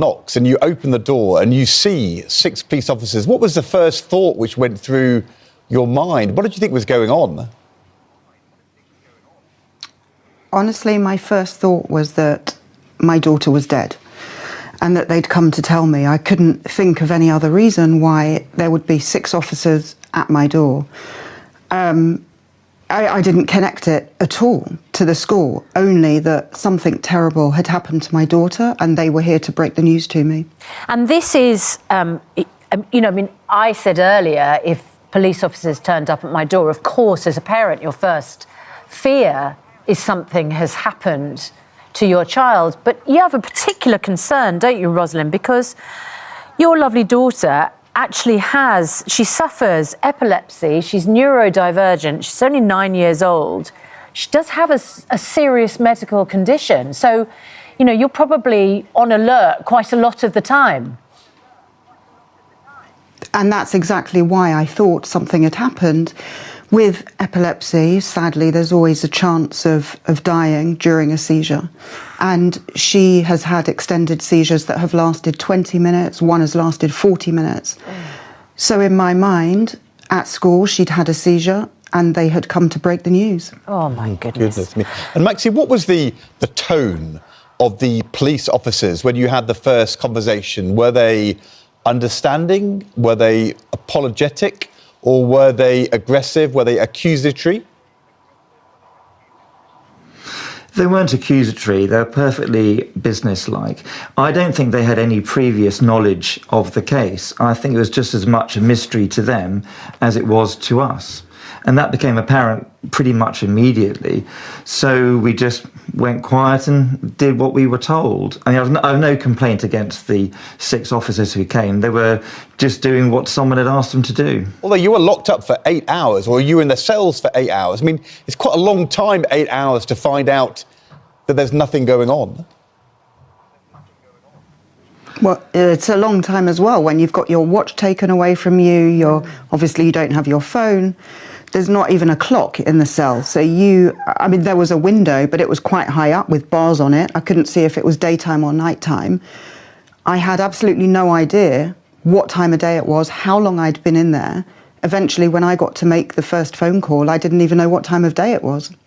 knocks and you open the door and you see 6 police officers. What was the first thought which went through your mind? What did you think was going on? Honestly, my first thought was that my daughter was dead and that they'd come to tell me. I couldn't think of any other reason why there would be 6 officers at my door. I didn't connect it at all to the school, only that something terrible had happened to my daughter and they were here to break the news to me. And this is, I said earlier, if police officers turned up at my door, of course, as a parent, your first fear is something has happened to your child. But you have a particular concern, don't you, Rosalind, because your lovely daughter actually she suffers epilepsy, she's neurodivergent, she's only 9 years old. She does have a serious medical condition. So, you're probably on alert quite a lot of the time. And that's exactly why I thought something had happened. With epilepsy, sadly, there's always a chance of dying during a seizure. And she has had extended seizures that have lasted 20 minutes. One has lasted 40 minutes. So in my mind, at school, she'd had a seizure and they had come to break the news. Oh, my goodness. Me. And Maxine, what was the tone of the police officers when you had the first conversation? Were they understanding? Were they apologetic? Or were they aggressive? Were they accusatory? They weren't accusatory. They were perfectly businesslike. I don't think they had any previous knowledge of the case. I think it was just as much a mystery to them as it was to us. And that became apparent pretty much immediately. So we just went quiet and did what we were told. I mean, I've no complaint against the 6 officers who came. They were just doing what someone had asked them to do. Although you were locked up for 8 hours, or you were in the cells for 8 hours. I mean, it's quite a long time, 8 hours, to find out that there's nothing going on. Well, it's a long time as well when you've got your watch taken away from you. Obviously you don't have your phone. There's not even a clock in the cell. So there was a window, but it was quite high up with bars on it. I couldn't see if it was daytime or nighttime. I had absolutely no idea what time of day it was, how long I'd been in there. Eventually, when I got to make the first phone call, I didn't even know what time of day it was.